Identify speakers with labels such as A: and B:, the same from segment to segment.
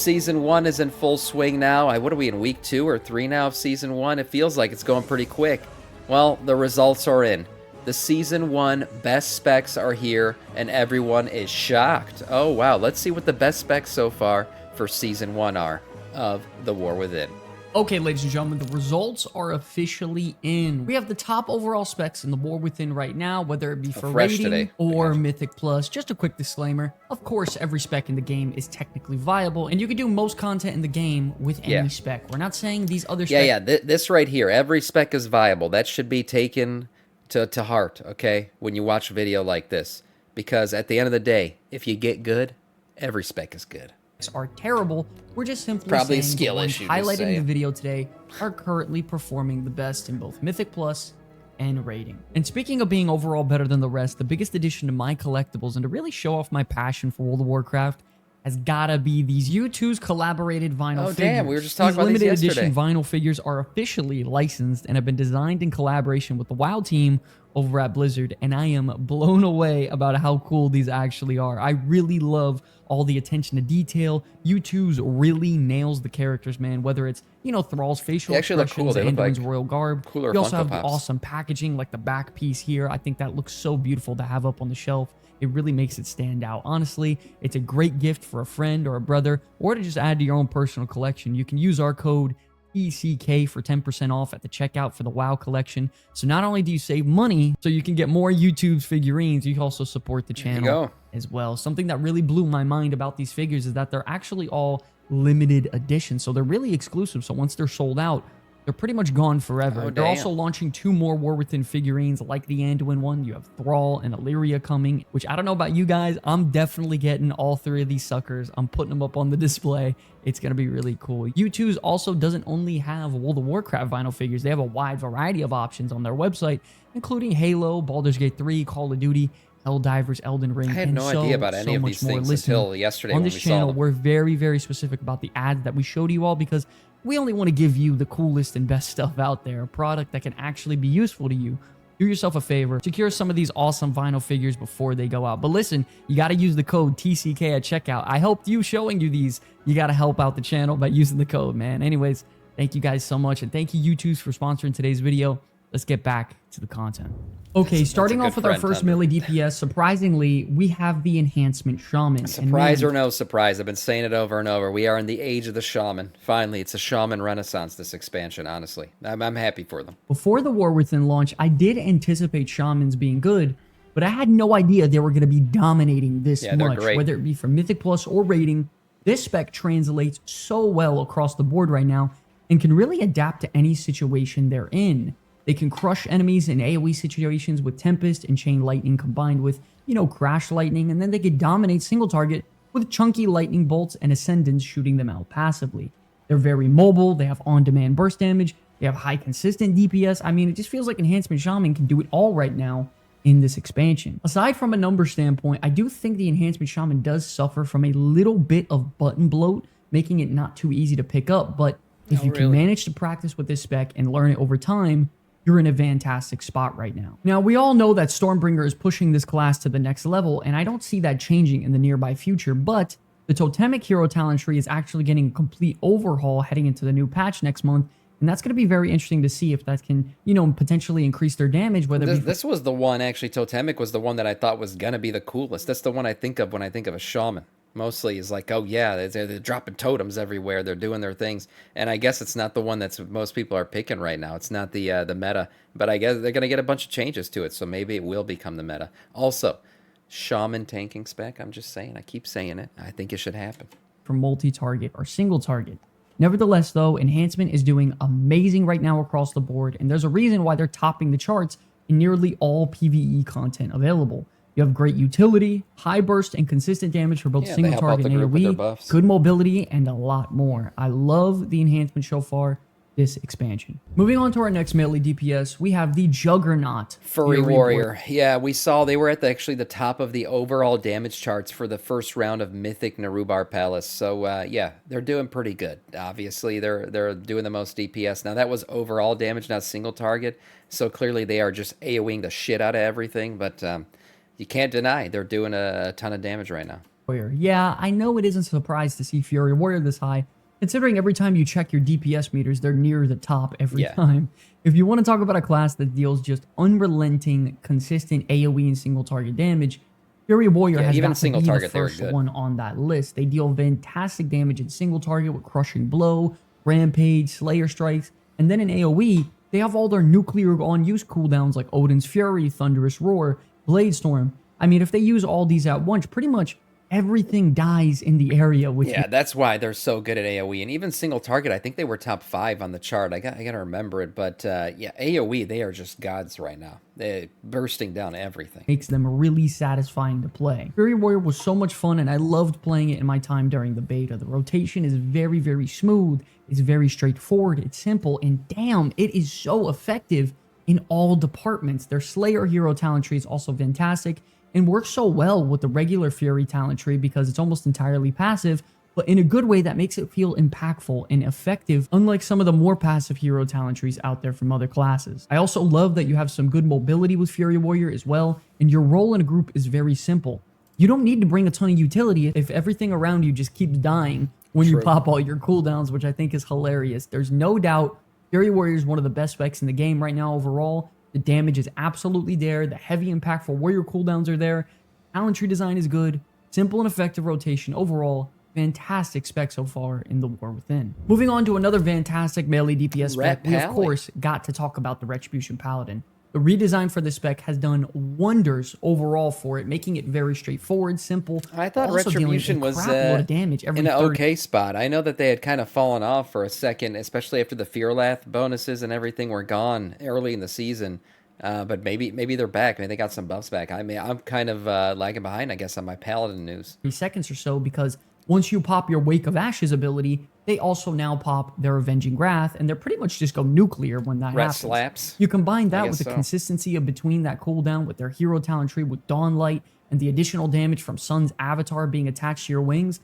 A: Season 1 is in full swing now. What are we in week 2 or 3 now of Season 1? It feels like it's going pretty quick. Well, the results are in. The Season 1 best specs are here, and everyone is shocked. Oh, wow. Let's see what the best specs so far for Season 1 are of The War Within.
B: Okay, ladies and gentlemen, the results are officially in. We have the top overall specs in The War Within right now, whether it be for rating or Mythic Plus. Just a quick disclaimer. Of course, every spec in the game is technically viable, and you can do most content in the game with any spec. We're not saying these other specs...
A: This right here, every spec is viable. That should be taken to heart, okay, when you watch a video like this. Because at the end of the day, if you get good, every spec is good.
B: Are terrible. We're just simply
A: probably
B: saying
A: a skill
B: the ones
A: issue,
B: highlighted in the video today are currently performing the best in both Mythic Plus and rating. And speaking of being overall better than the rest, the biggest addition to my collectibles and to really show off my passion for World of Warcraft has gotta be these U2's collaborated vinyl figures.
A: Damn, we were just talking about these
B: limited
A: yesterday.
B: edition vinyl figures are officially licensed and have been designed in collaboration with the WoW team over at Blizzard, and I am blown away about how cool these actually are. I really love all the attention to detail. U2's really nails the characters, man, whether it's, you know, Thrall's facial expressions, Anduin's royal garb. You also have the awesome packaging, like the back piece here. I think that looks so beautiful to have up on the shelf. It really makes it stand out. Honestly, it's a great gift for a friend or a brother, or to just add to your own personal collection. You can use our code TCK for 10% off at the checkout for the WoW collection. So not only do you save money, so you can get more YouTube's figurines, you also support the channel as well. Something that really blew my mind about these figures is that they're actually all limited edition. So they're really exclusive. So once they're sold out, they're pretty much gone forever. They're also launching 2 more War Within figurines like the Anduin one. You have Thrall and Illyria coming, which I don't know about you guys. I'm definitely getting all 3 of these suckers. I'm putting them up on the display. It's going to be really cool. U2's also doesn't only have World of Warcraft vinyl figures. They have a wide variety of options on their website, including Halo, Baldur's Gate 3, Call of Duty, Helldivers, Elden Ring,
A: I had no idea about any of these things until yesterday
B: on
A: when
B: this
A: we
B: channel.
A: saw them.
B: We're very, very specific about the ads that we show to you all because we only want to give you the coolest and best stuff out there, a product that can actually be useful to you. Do yourself a favor, secure some of these awesome vinyl figures before they go out. But listen, you got to use the code TCK at checkout. I helped you showing you these. You got to help out the channel by using the code, man. Anyways, thank you guys so much, and thank you, U2's, for sponsoring today's video. Let's get back to the content. Okay, starting off with our first melee DPS, surprisingly, we have the Enhancement Shaman.
A: Surprise or no surprise, I've been saying it over and over. We are in the age of the Shaman. Finally, it's a Shaman renaissance, this expansion, honestly. I'm happy for them.
B: Before the War Within launch, I did anticipate Shamans being good, but I had no idea they were going to be dominating this much. Whether it be for Mythic Plus or rating, this spec translates so well across the board right now and can really adapt to any situation they're in. They can crush enemies in AoE situations with Tempest and Chain Lightning combined with, you know, Crash Lightning, and then they could dominate single target with chunky Lightning Bolts and Ascendants shooting them out passively. They're very mobile, they have on-demand burst damage, they have high consistent DPS. I mean, it just feels like Enhancement Shaman can do it all right now in this expansion. Aside from a number standpoint, I do think the Enhancement Shaman does suffer from a little bit of button bloat, making it not too easy to pick up, but if you can manage to practice with this spec and learn it over time, you're in a fantastic spot right now. Now, we all know that Stormbringer is pushing this class to the next level, and I don't see that changing in the nearby future, but the Totemic Hero Talent Tree is actually getting a complete overhaul heading into the new patch next month, and that's going to be very interesting to see if that can, you know, potentially increase their damage.
A: This was the one, actually, Totemic was the one that I thought was going to be the coolest. That's the one I think of when I think of a Shaman. Mostly is like, oh yeah, they're dropping totems everywhere. They're doing their things. And I guess it's not the one that's most people are picking right now. It's not the meta. But I guess they're going to get a bunch of changes to it. So maybe it will become the meta. Also, Shaman tanking spec. I'm just saying. I keep saying it. I think it should happen.
B: For multi-target or single target. Nevertheless, though, Enhancement is doing amazing right now across the board. And there's a reason why they're topping the charts in nearly all PvE content available. You have great utility, high burst, and consistent damage for both single target and AoE, good mobility, and a lot more. I love the enhancement so far this expansion. Moving on to our next melee DPS, we have the Juggernaut
A: Furry Warrior. Yeah, we saw they were at actually the top of the overall damage charts for the first round of Mythic Narubar Palace. So yeah, they're doing pretty good. Obviously, they're doing the most DPS. Now that was overall damage, not single target. So clearly they are just AoEing the shit out of everything. But you can't deny they're doing a ton of damage right now.
B: Warrior. Yeah, I know it isn't a surprise to see Fury Warrior this high, considering every time you check your DPS meters, they're near the top every
A: Yeah.
B: time. If you want to talk about a class that deals just unrelenting, consistent AoE and single target damage, Fury Warrior
A: Yeah,
B: has
A: even
B: got to
A: single
B: be the
A: target, they were
B: first
A: good.
B: one on that list. They deal fantastic damage in single target with Crushing Blow, Rampage, Slayer Strikes, and then in AoE, they have all their nuclear on-use cooldowns like Odin's Fury, Thunderous Roar, Blade Storm. I mean, if they use all these at once, pretty much everything dies in the area with
A: Yeah, that's why they're so good at AoE, and even single target. I think they were top 5 on the chart. I gotta remember it, but yeah, AoE, they are just gods right now. They're bursting down everything.
B: makes them really satisfying to play. Fury Warrior was so much fun, and I loved playing it in my time during the beta. The rotation is very, very smooth. It's very straightforward. It's simple, and damn, it is so effective in all departments. Their Slayer hero talent tree is also fantastic and works so well with the regular Fury talent tree because it's almost entirely passive, but in a good way that makes it feel impactful and effective, unlike some of the more passive hero talent trees out there from other classes. I also love that you have some good mobility with Fury Warrior as well, and your role in a group is very simple. You don't need to bring a ton of utility if everything around you just keeps dying when you
A: True.
B: pop all your cooldowns, which I think is hilarious. There's no doubt Fury Warrior is one of the best specs in the game right now overall. The damage is absolutely there. The heavy, impactful warrior cooldowns are there. Talent tree design is good. Simple and effective rotation. Overall, fantastic spec so far in the War Within. Moving on to another fantastic melee DPS spec, we of course got to talk about the Retribution Paladin. The redesign for this spec has done wonders overall for it, making it very straightforward, simple.
A: I thought
B: also dealing
A: Retribution
B: a
A: was
B: crap load of damage every
A: in an
B: 30
A: okay spot. I know that they had kind of fallen off for a second, especially after the Fearlath bonuses and everything were gone early in the season. But maybe they're back. Maybe they got some buffs back. I mean, I'm kind of lagging behind, I guess, on my Paladin news.
B: seconds or so because once you pop your Wake of Ashes ability, they also now pop their Avenging Wrath, and they're pretty much just go nuclear when that
A: Ret
B: happens.
A: slaps.
B: You combine that
A: I
B: with the
A: guess so.
B: consistency of between that cooldown with their hero talent tree with Dawnlight and the additional damage from Sun's avatar being attached to your wings.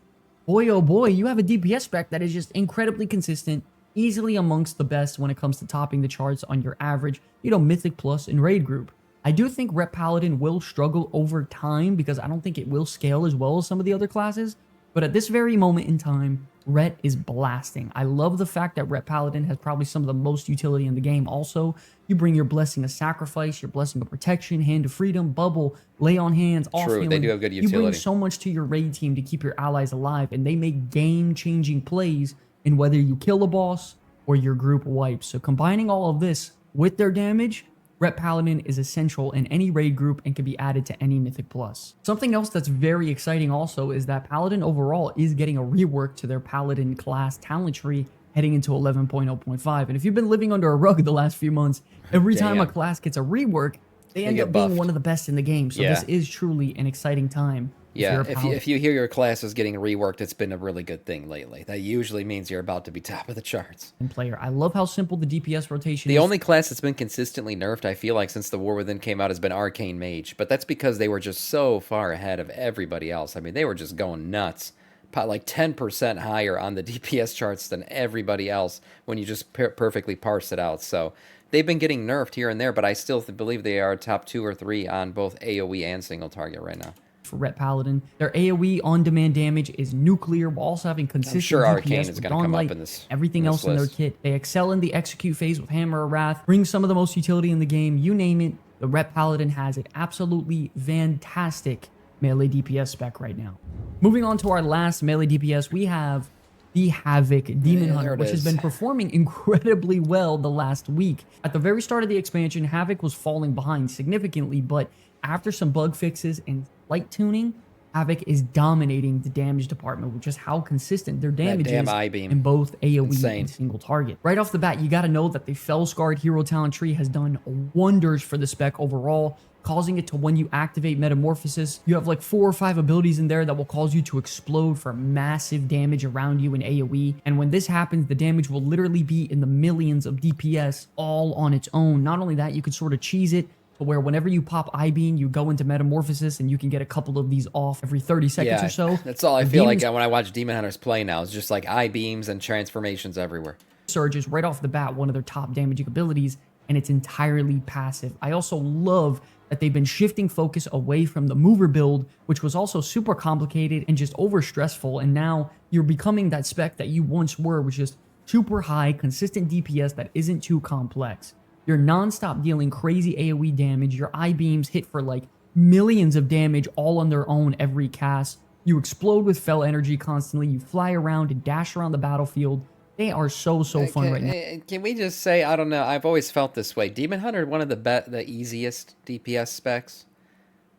B: Boy, oh boy, you have a DPS spec that is just incredibly consistent, easily amongst the best when it comes to topping the charts on your average, Mythic Plus and Raid group. I do think Rep Paladin will struggle over time because I don't think it will scale as well as some of the other classes. But at this very moment in time, Ret is blasting. I love the fact that Ret Paladin has probably some of the most utility in the game also. You bring your Blessing of Sacrifice, your Blessing of Protection, Hand of Freedom, Bubble, Lay on Hands, Off
A: True, they
B: Healing.
A: do have good
B: You bring
A: utility.
B: so much to your raid team to keep your allies alive, and they make game-changing plays in whether you kill a boss or your group wipes. So combining all of this with their damage, Ret Paladin is essential in any raid group and can be added to any Mythic Plus. Something else that's very exciting also is that Paladin overall is getting a rework to their Paladin class talent tree heading into 11.0.5. And if you've been living under a rug the last few months, every time a
A: Damn.
B: class gets a rework, they end
A: get
B: up being
A: buffed.
B: one of the best in the game. So
A: Yeah.
B: this is truly an exciting time.
A: Yeah,
B: If you're a
A: if you hear your class is getting reworked, it's been a really good thing lately. That usually means you're about to be top of the charts.
B: Paladin player. I love how simple the DPS rotation
A: The
B: is.
A: only class that's been consistently nerfed, I feel like, since the War Within came out has been Arcane Mage. But that's because they were just so far ahead of everybody else. I mean, they were just going nuts. Like 10% higher on the DPS charts than everybody else when you just perfectly parse it out. So they've been getting nerfed here and there, but I still believe they are top 2 or 3 on both AoE and single target right now.
B: for Ret Paladin. Their AoE on-demand damage is nuclear while also having consistent
A: sure
B: DPS
A: Arcane is
B: with
A: gonna come up
B: Dawnlight,
A: in this-
B: everything
A: in this
B: else in their
A: list.
B: kit. They excel in the execute phase with Hammer of Wrath, bring some of the most utility in the game, you name it. The Ret Paladin has it. Absolutely fantastic melee DPS spec right now. Moving on to our last melee DPS, we have the Havoc Demon
A: Yeah,
B: Hunter,
A: there it
B: which has
A: is.
B: been performing incredibly well the last week. At the very start of the expansion, Havoc was falling behind significantly, but after some bug fixes and light tuning, Havoc is dominating the damage department, which is how consistent their damage
A: damn
B: is
A: I-beam.
B: in both AoE
A: Insane.
B: and single target. Right off the bat, you got to know that the Fell-Scarred Hero Talent Tree has done wonders for the spec overall, causing it to, when you activate Metamorphosis, you have like 4 or 5 abilities in there that will cause you to explode for massive damage around you in AoE. And when this happens, the damage will literally be in the millions of DPS all on its own. Not only that, you can sort of cheese it to where whenever you pop I-Beam, you go into Metamorphosis and you can get a couple of these off every 30 seconds or so.
A: That's all I
B: The
A: feel
B: demons
A: like when I watch Demon Hunters play now. It's just like I-beams and transformations everywhere.
B: Surge is right off the bat one of their top damaging abilities. and it's entirely passive. I also love that they've been shifting focus away from the mover build, which was also super complicated and just over stressful, and now you're becoming that spec that you once were, which is super high, consistent DPS that isn't too complex. You're non-stop dealing crazy AoE damage, your I-beams hit for like millions of damage all on their own every cast, you explode with fell energy constantly, you fly around and dash around the battlefield. They are so fun right now.
A: Can we just say, I don't know, I've always felt this way. Demon Hunter, one of the easiest DPS specs,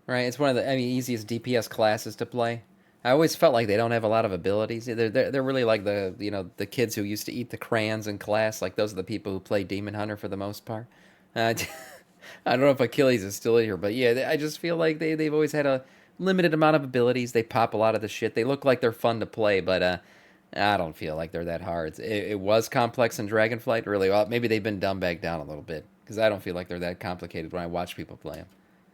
A: right? It's one of the easiest DPS classes to play. I always felt like they don't have a lot of abilities. They're really like the kids who used to eat the crayons in class. Like those are the people who play Demon Hunter for the most part. I don't know if Achilles is still in here, but yeah, I just feel like they've always had a limited amount of abilities. They pop a lot of the shit. They look like they're fun to play, but I don't feel like they're that hard. It was complex in Dragonflight, really. Well, maybe they've been dumbed back down a little bit, because I don't feel like they're that complicated when I watch people play them.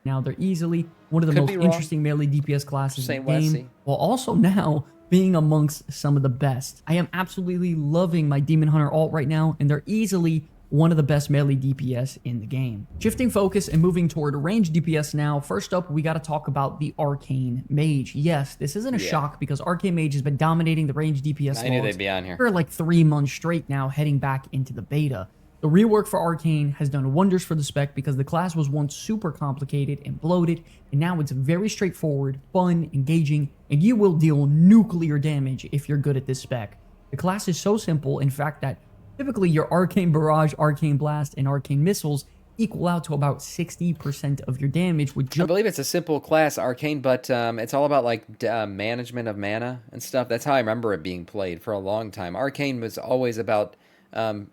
B: Now they're easily one of the most interesting melee DPS classes in the game, while also now being amongst some of the best. I am absolutely loving my Demon Hunter alt right now, and they're easily one of the best melee DPS in the game. Shifting focus and moving toward ranged DPS now, first up, we got to talk about the Arcane Mage. Yes, this isn't a shock because Arcane Mage has been dominating the ranged DPS
A: I knew they'd be on here
B: for like 3 months straight now, heading back into the beta. The rework for Arcane has done wonders for the spec because the class was once super complicated and bloated, and now it's very straightforward, fun, engaging, and you will deal nuclear damage if you're good at this spec. The class is so simple, in fact, that typically your Arcane Barrage, Arcane Blast, and Arcane Missiles equal out to about 60% of your damage with just...
A: I believe it's a simple class, Arcane, but it's all about like management of mana and stuff. That's how I remember it being played for a long time. Arcane was always about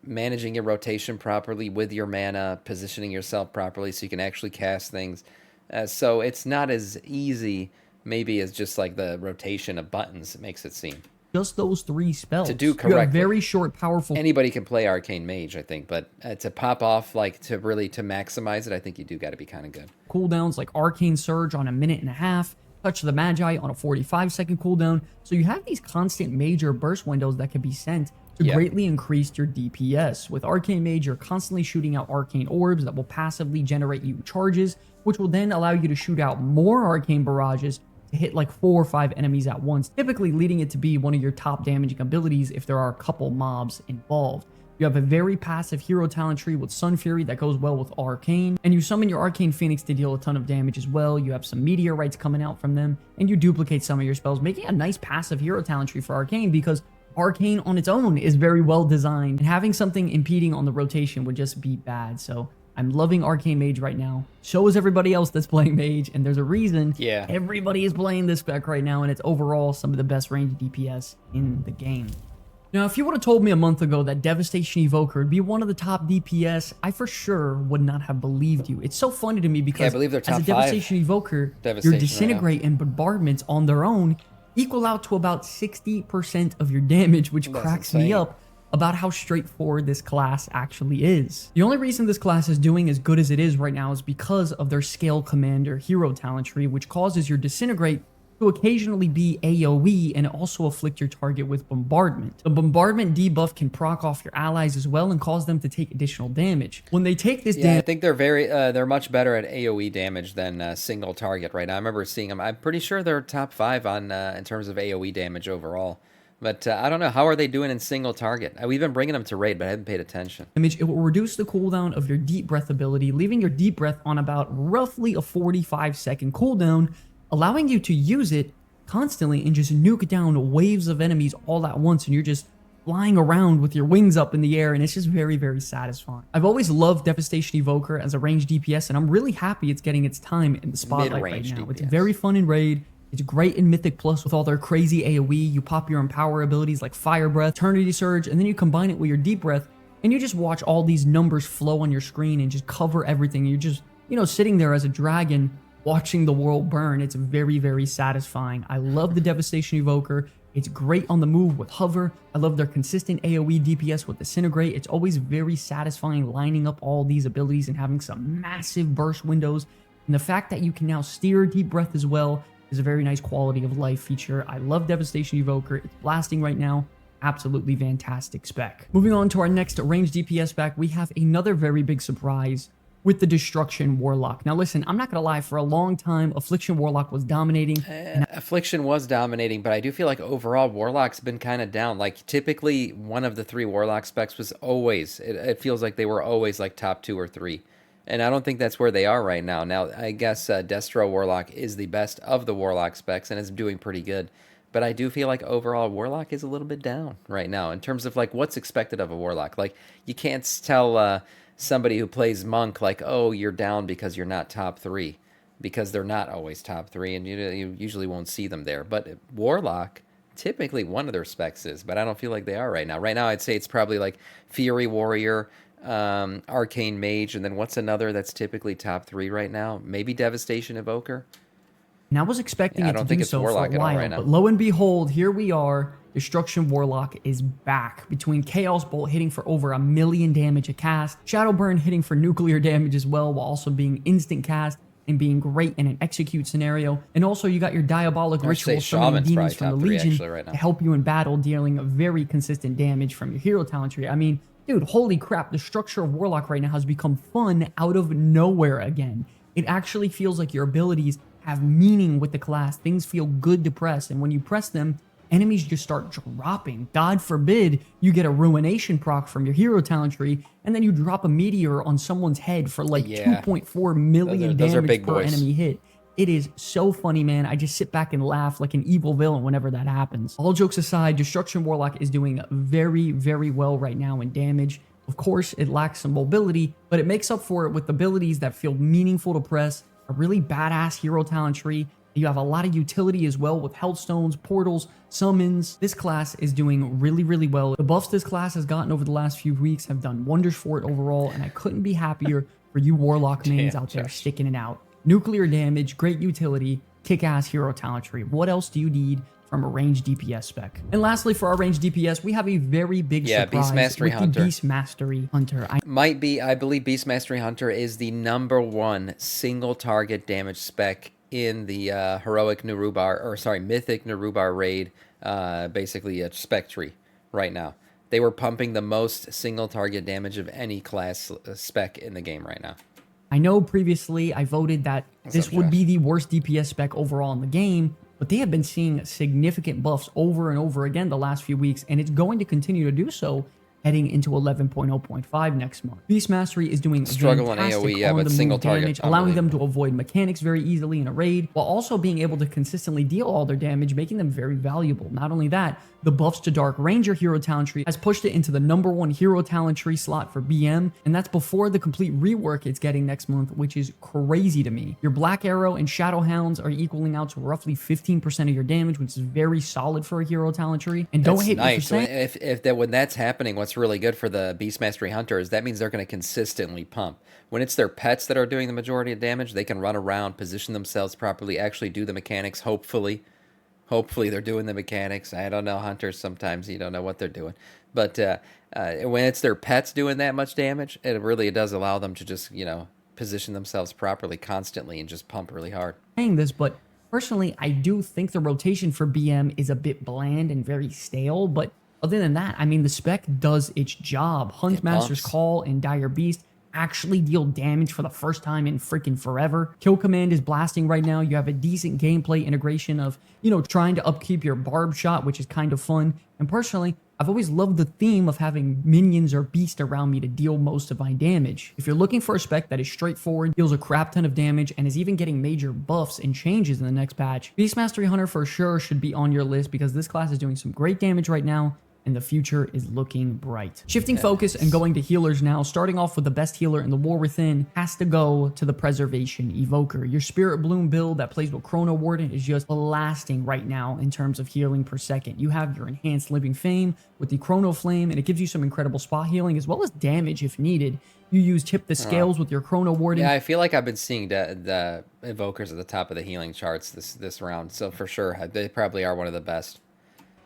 A: managing your rotation properly with your mana, positioning yourself properly so you can actually cast things. So it's not as easy maybe as just like the rotation of buttons makes it seem.
B: Just those 3 spells.
A: To do correctly.
B: You have very short, powerful...
A: Anybody can play Arcane Mage, I think, but to pop off, like to maximize it, I think you do got to be kind of good.
B: Cooldowns like Arcane Surge on 1.5 minutes, Touch of the Magi on a 45-second cooldown. So you have these constant major burst windows that can be sent to greatly increase your DPS. With Arcane Mage, you're constantly shooting out arcane orbs that will passively generate you charges, which will then allow you to shoot out more arcane barrages to hit like 4 or 5 enemies at once, typically leading it to be one of your top damaging abilities if there are a couple mobs involved. You have a very passive hero talent tree with Sun Fury that goes well with Arcane, and you summon your Arcane Phoenix to deal a ton of damage as well. You have some meteorites coming out from them, and you duplicate some of your spells, making a nice passive hero talent tree for Arcane because Arcane on its own is very well designed, and having something impeding on the rotation would just be bad. So I'm loving Arcane Mage right now. So is everybody else that's playing Mage, and there's a reason everybody is playing this spec right now, and it's overall some of the best ranged DPS in the game. Now, if you would have told me a month ago that Devastation Evoker would be one of the top DPS, I for sure would not have believed you. It's so funny to me because
A: I believe they're top
B: as a Devastation Evoker, your Disintegrate and Bombardment on their own equal out to about 60% of your damage, which cracks me up about how straightforward this class actually is. The only reason this class is doing as good as it is right now is because of their Scale Commander hero talent tree, which causes your Disintegrate to occasionally be AoE and also afflict your target with Bombardment. The Bombardment debuff can proc off your allies as well and cause them to take additional damage. When they take this damage...
A: I think they're they're much better at AoE damage than single target right now. I remember seeing them. I'm pretty sure they're top 5 on in terms of AoE damage overall. But I don't know, how are they doing in single target? We've been bringing them to raid, but I haven't paid attention.
B: It will reduce the cooldown of your Deep Breath ability, leaving your Deep Breath on about roughly a 45-second cooldown, allowing you to use it constantly and just nuke down waves of enemies all at once, and you're just flying around with your wings up in the air, and it's just very, very satisfying. I've always loved Devastation Evoker as a ranged DPS, and I'm really happy it's getting its time in the spotlight right now. DPS. It's very fun in raid. It's great in Mythic Plus with all their crazy AoE. You pop your Empower abilities like Fire Breath, Eternity Surge, and then you combine it with your Deep Breath, and you just watch all these numbers flow on your screen and just cover everything. You're just, sitting there as a dragon watching the world burn. It's very, very satisfying. I love the Devastation Evoker. It's great on the move with Hover. I love their consistent AoE DPS with Disintegrate. It's always very satisfying lining up all these abilities and having some massive burst windows. And the fact that you can now steer Deep Breath as well is a very nice quality of life feature. I love Devastation Evoker. It's blasting right now. absolutely fantastic spec. Moving on to our next ranged DPS spec, we have another very big surprise with the Destruction Warlock. Now listen, I'm not gonna lie, for a long time, Affliction Warlock was dominating.
A: Affliction was dominating, but I do feel like overall Warlock's been kind of down. Like typically one of the 3 Warlock specs was always, it feels like they were always like top 2 or 3. And I don't think that's where they are right now. Now, I guess Destro Warlock is the best of the Warlock specs and is doing pretty good. But I do feel like overall Warlock is a little bit down right now in terms of like what's expected of a Warlock. Like you can't tell somebody who plays Monk like, oh, you're down because you're not top 3. Because they're not always top 3 and you usually won't see them there. But Warlock, typically one of their specs is, but I don't feel like they are right now. Right now I'd say it's probably like Fury Warrior, Arcane Mage, and then what's another that's typically top 3 right now? Maybe Devastation Evoker.
B: And I was expecting it to do so for a
A: Warlock
B: while,
A: right now.
B: but lo and behold, here we are. Destruction Warlock is back. Between Chaos Bolt hitting for over 1 million damage a cast, Shadow Burn hitting for nuclear damage as well, while also being instant cast and being great in an execute scenario. And also you got your Diabolic Ritual summoning demons from the Legion to help you in battle, dealing a very consistent damage from your hero talent tree. I mean, dude, holy crap, the structure of Warlock right now has become fun out of nowhere again. It actually feels like your abilities have meaning with the class. Things feel good to press, and when you press them, enemies just start dropping. God forbid you get a Ruination proc from your hero talent tree, and then you drop a meteor on someone's head for like 2.4 million damage per enemy hit. It is so funny, man. I just sit back and laugh like an evil villain whenever that happens. All jokes aside, Destruction Warlock is doing very, very well right now in damage. Of course, it lacks some mobility, but it makes up for it with abilities that feel meaningful to press, a really badass hero talent tree. You have a lot of utility as well with Healthstones, portals, summons. This class is doing really, really well. The buffs this class has gotten over the last few weeks have done wonders for it overall, and I couldn't be happier for you Warlock mains out there sticking it out. Nuclear damage, great utility, kick-ass hero talent tree. What else do you need from a ranged DPS spec? And lastly, for our ranged DPS, we have a very big surprise
A: Beast Mastery
B: with
A: Hunter.
B: the Beast Mastery Hunter.
A: I believe Beast Mastery Hunter is the #1 single target damage spec in the Mythic Narubar raid, basically a spec tree right now. They were pumping the most single target damage of any class spec in the game right now.
B: I know previously I voted that this would be the worst DPS spec overall in the game, but they have been seeing significant buffs over and over again the last few weeks, and it's going to continue to do so heading into 11.0.5 next month. Beast Mastery is doing
A: struggle in
B: fantastic
A: AoE,
B: on
A: but
B: the
A: single
B: move
A: target,
B: damage, allowing them to avoid mechanics very easily in a raid, while also being able to consistently deal all their damage, making them very valuable. Not only that, the buffs to Dark Ranger hero talent tree has pushed it into the #1 hero talent tree slot for BM, and that's before the complete rework it's getting next month, which is crazy to me. Your Black Arrow and Shadow Hounds are equaling out to roughly 15% of your damage, which is very solid for a hero talent tree. And don't hate me for saying,
A: when that's happening, what's really good for the Beast Mastery Hunter is that means they're going to consistently pump. When it's their pets that are doing the majority of damage, they can run around, position themselves properly, actually do the mechanics, hopefully. Hopefully they're doing the mechanics. I don't know, hunters, sometimes you don't know what they're doing. But when it's their pets doing that much damage, it really does allow them to just, position themselves properly constantly and just pump really hard.
B: Saying this, but personally, I do think the rotation for BM is a bit bland and very stale, but other than that, I mean, the spec does its job. Huntmaster's Call and Dire Beast actually deal damage for the first time in freaking forever. Kill Command is blasting right now. You have a decent gameplay integration of, trying to upkeep your barb shot, which is kind of fun. And personally, I've always loved the theme of having minions or beasts around me to deal most of my damage. If you're looking for a spec that is straightforward, deals a crap ton of damage, and is even getting major buffs and changes in the next patch, Beast Mastery Hunter for sure should be on your list because this class is doing some great damage right now, and the future is looking bright. Shifting focus and going to healers now, starting off with the best healer in the War Within has to go to the Preservation Evoker. Your Spirit Bloom build that plays with Chrono Warden is just blasting right now in terms of healing per second. You have your Enhanced Living Fame with the Chrono Flame, and it gives you some incredible spot healing as well as damage if needed. You use Tip the Scales with your Chrono Warden.
A: Yeah, I feel like I've been seeing the Evokers at the top of the healing charts this round, so for sure, they probably are one of the best.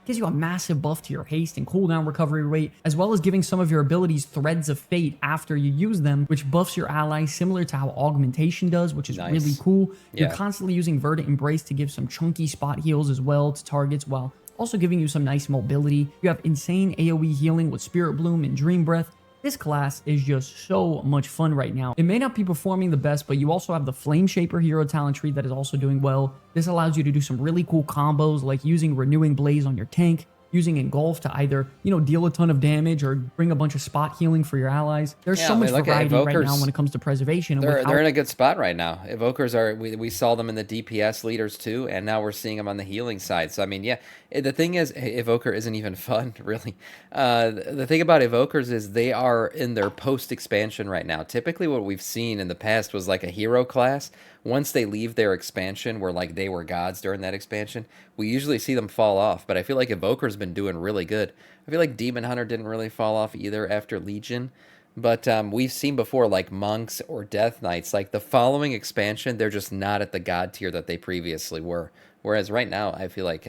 B: Gives you a massive buff to your haste and cooldown recovery rate, as well as giving some of your abilities Threads of Fate after you use them, which buffs your allies similar to how Augmentation does, which is really cool. You're constantly using Verdant Embrace to give some chunky spot heals as well to targets, while also giving you some nice mobility. You have insane AoE healing with Spirit Bloom and Dream Breath. This class is just so much fun right now. It may not be performing the best, but you also have the Flame Shaper hero talent tree that is also doing well. This allows you to do some really cool combos like using Renewing Blaze on your tank, using Engulf to either, deal a ton of damage or bring a bunch of spot healing for your allies. There's so much variety right now when it comes to preservation.
A: They're in a good spot right now. Evokers are, we saw them in the DPS leaders too, and now we're seeing them on the healing side. So, I mean, yeah, the thing is, Evoker isn't even fun, really. The thing about Evokers is they are in their post-expansion right now. Typically what we've seen in the past was like a hero class. Once they leave their expansion, where like they were gods during that expansion, we usually see them fall off. But I feel like Evoker's been doing really good. I feel like Demon Hunter didn't really fall off either after Legion. But we've seen before like Monks or Death Knights, like the following expansion, they're just not at the god tier that they previously were. Whereas right now, I feel like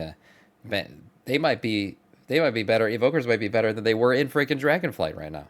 A: they might be better. Evokers might be better than they were in freaking Dragonflight right now.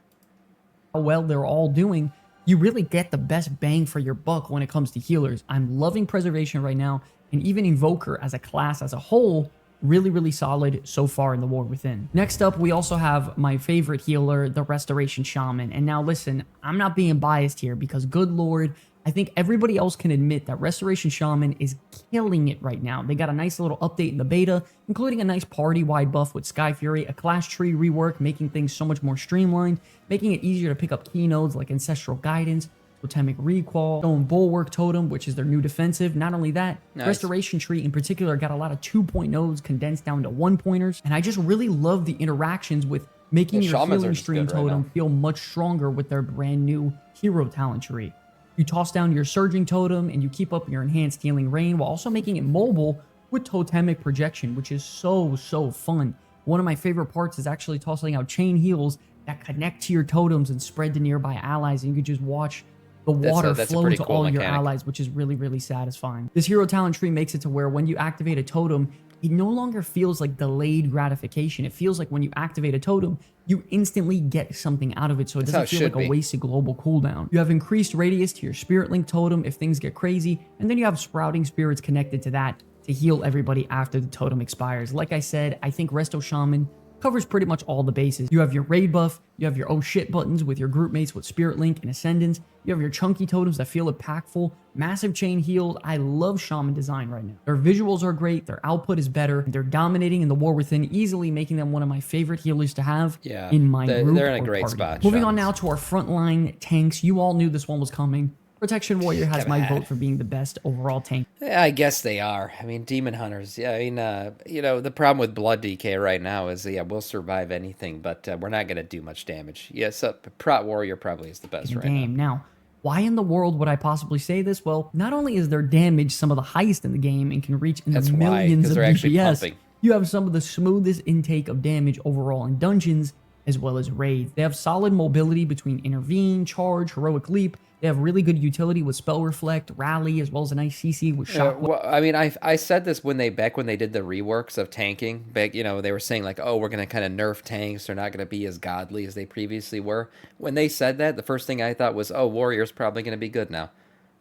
B: How well they're all doing, you really get the best bang for your buck when it comes to healers. I'm loving Preservation right now, and even Invoker as a class as a whole, really, really solid so far in the War Within. Next up, we also have my favorite healer, the Restoration Shaman. And now listen, I'm not being biased here because good lord, I think everybody else can admit that Restoration Shaman is killing it right now. They got a nice little update in the beta, including a nice party-wide buff with Sky Fury, a class tree rework, making things so much more streamlined, making it easier to pick up key nodes like Ancestral Guidance, Totemic Recall, Stone Bulwark Totem, which is their new defensive. Not only that,
A: nice.
B: Restoration Tree in particular got a lot of 2-point nodes condensed down to 1-pointers, and I just really love the interactions with making your healing stream totem feel much stronger with their brand new hero talent tree. You toss down your Surging Totem and you keep up your enhanced healing rain while also making it mobile with Totemic Projection, which is so fun. One of my favorite parts is actually tossing out chain heals that connect to your totems and spread to nearby allies, and you can just watch the water flow to all your allies, which is really satisfying. This hero talent tree makes it to where when you activate a totem, it no longer feels like delayed gratification. It feels like when you activate a totem, you instantly get something out of it, so it doesn't feel like a wasted global cooldown. You have increased radius to your Spirit Link totem if things get crazy, and then you have Sprouting Spirits connected to that to heal everybody after the totem expires. Like I said, I think Resto Shaman covers pretty much all the bases. You have your raid buff, you have your oh shit buttons with your group mates with Spirit Link and Ascendance, you have your chunky totems that feel impactful, massive chain heals. I love Shaman design right now. Their visuals are great, their output is better, they're dominating in the War Within, easily making them one of my favorite healers to have in my group.
A: They're in a great spot.
B: Moving on now to our frontline tanks. You all knew this one was coming. Protection Warrior has my vote for being the best overall tank.
A: Yeah, I guess they are. I mean, Demon Hunters. Yeah, I mean, the problem with Blood DK right now is, we'll survive anything, but we're not going to do much damage. Yes, Prot Warrior probably is the best right now.
B: Now, why in the world would I possibly say this? Well, not only is their damage some of the highest in the game and can reach in the millions of DPS, you have some of the smoothest intake of damage overall in dungeons as well as raids. They have solid mobility between Intervene, Charge, Heroic Leap. They have really good utility with Spell Reflect, Rally, as well as a nice CC with Shot.
A: Well, I mean, I said this when they did the reworks of tanking. Back, they were saying like, oh, we're going to kind of nerf tanks. They're not going to be as godly as they previously were. When they said that, the first thing I thought was, oh, Warrior's probably going to be good now.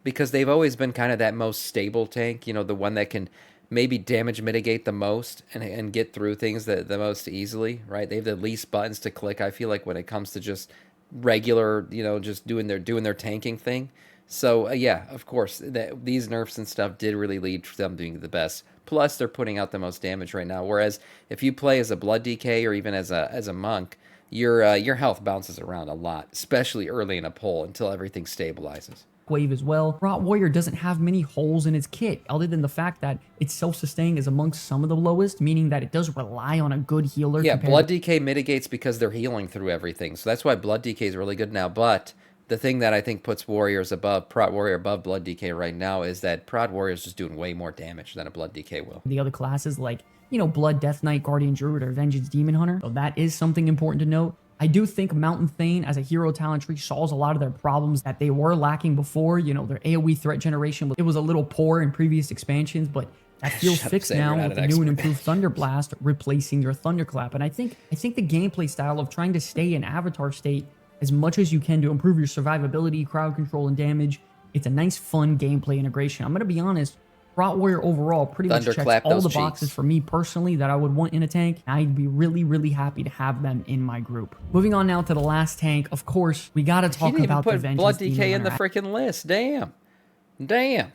A: Because they've always been kind of that most stable tank, the one that can maybe damage mitigate the most and get through things the most easily, right? They have the least buttons to click, I feel like, when it comes to just regular, just doing their tanking thing. So yeah, of course, these nerfs and stuff did really lead to them being the best. Plus, they're putting out the most damage right now. Whereas if you play as a Blood DK or even as a monk, your health bounces around a lot, especially early in a pull until everything stabilizes.
B: Wave as well. Prot Warrior doesn't have many holes in its kit, other than the fact that its self-sustain is amongst some of the lowest, meaning that it does rely on a good healer.
A: Yeah, Blood DK mitigates because they're healing through everything, so that's why Blood DK is really good now. But the thing that I think puts Warriors above, Prot Warrior above Blood DK right now is that Prot Warrior is just doing way more damage than a Blood DK will.
B: The other classes like, Blood Death Knight, Guardian Druid, or Vengeance Demon Hunter, so that is something important to note. I do think Mountain Thane as a hero talent tree solves a lot of their problems that they were lacking before. Their AoE threat generation, it was a little poor in previous expansions, but that feels fixed now with the new and improved Thunder Blast replacing your Thunderclap. And I think the gameplay style of trying to stay in Avatar state as much as you can to improve your survivability, crowd control, and damage, it's a nice, fun gameplay integration. I'm going to be honest, Rot Warrior overall pretty much checks
A: Thunderclap
B: all
A: those
B: the
A: cheeks.
B: boxes for me personally that I would want in a tank. I'd be really, really happy to have them in my group. Moving on now to the last tank. Of course, we got to
A: You
B: talk
A: didn't even
B: about the
A: put
B: Vengeance
A: Blood
B: Demon
A: DK in the
B: Hunter.
A: freaking list. Damn. Damn.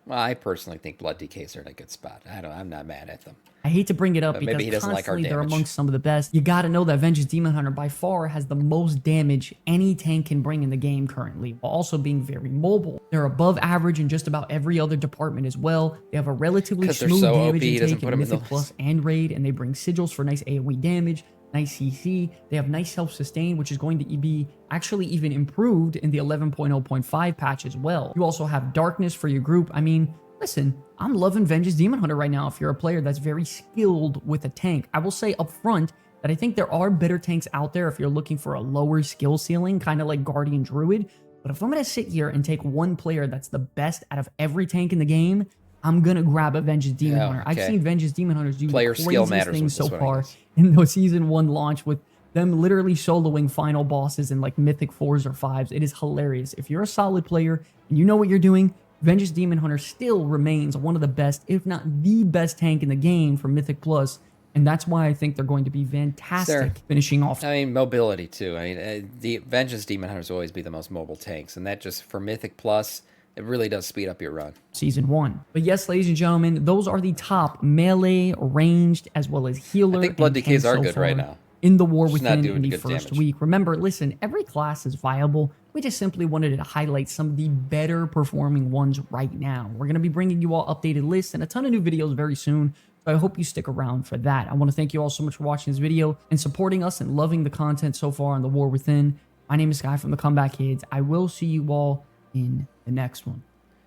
A: Well, I personally think Blood DKs are in a good spot. I'm not mad at them.
B: I hate to bring it up
A: But
B: because
A: maybe he doesn't like our
B: constantly they're
A: damage.
B: amongst some of the best. You got to know that Vengeance Demon Hunter by far has the most damage any tank can bring in the game currently, while also being very mobile. They're above average in just about every other department as well. They have a relatively
A: 'Cause they're
B: smooth
A: so
B: damage
A: OP, he doesn't
B: intake
A: put
B: in
A: 'em in the
B: Mythic Plus and Raid, and they bring sigils for nice AoE damage, nice CC. They have nice self-sustain, which is going to be actually even improved in the 11.0.5 patch as well. You also have Darkness for your group. I mean, listen, I'm loving Vengeance Demon Hunter right now if you're a player that's very skilled with a tank. I will say up front that I think there are better tanks out there if you're looking for a lower skill ceiling, kind of like Guardian Druid. But if I'm going to sit here and take one player that's the best out of every tank in the game, I'm going to grab a Vengeance Demon
A: Yeah,
B: Hunter. I've
A: okay.
B: seen Vengeance Demon Hunters do
A: Player
B: the
A: skill
B: craziest
A: matters
B: things
A: with
B: so
A: this one, I
B: far
A: guess.
B: in the Season 1 launch with them literally soloing final bosses in like Mythic 4s or 5s. It is hilarious. If you're a solid player and you know what you're doing, Vengeance Demon Hunter still remains one of the best, if not the best tank in the game for Mythic Plus, and that's why I think they're going to be fantastic
A: Sure.
B: finishing off.
A: I mean, mobility, too. I mean, the Vengeance Demon Hunters will always be the most mobile tanks, and that just, for Mythic Plus, it really does speed up your run.
B: Season 1. But yes, ladies and gentlemen, those are the top melee, ranged, as well as healer.
A: I think Blood
B: and
A: DKs
B: tank
A: are
B: so
A: good right
B: far
A: now.
B: in the War
A: Just not
B: Within
A: doing
B: in the
A: good
B: first
A: damage.
B: week. Remember, listen, every class is viable. We just simply wanted to highlight some of the better performing ones right now. We're going to be bringing you all updated lists and a ton of new videos very soon. So I hope you stick around for that. I want to thank you all so much for watching this video and supporting us and loving the content so far on the War Within. My name is Sky from the Comeback Kids. I will see you all in the next one.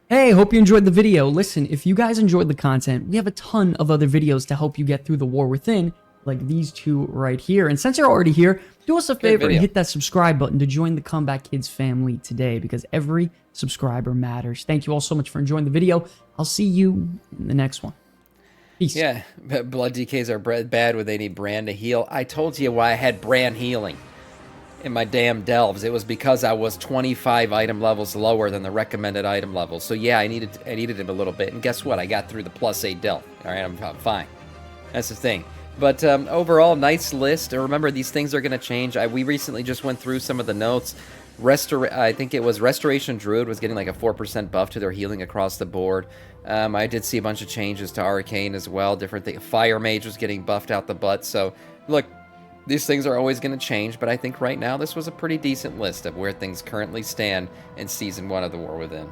B: Hey, hope you enjoyed the video. Listen, if you guys enjoyed the content, we have a ton of other videos to help you get through the War Within, like these two right here. And since you're already here, do us a favor and
A: video.
B: hit that subscribe button to join the Comeback Kids family today, because every subscriber matters. Thank you all so much for enjoying the video. I'll see you in the next one. Peace.
A: Yeah, but Blood DKs are bad when they need Brand to heal. I told you why I had Brand healing in my damn delves. It was because I was 25 item levels lower than the recommended item level. So yeah, I needed him a little bit. And guess what? I got through the +8 delve. All right, I'm fine. That's the thing. But overall, nice list. Remember, these things are going to change. We recently just went through some of the notes. I think it was Restoration Druid was getting like a 4% buff to their healing across the board. I did see a bunch of changes to Arcane as well. Different things. Fire Mage was getting buffed out the butt. So, look, these things are always going to change. But I think right now this was a pretty decent list of where things currently stand in Season 1 of the War Within.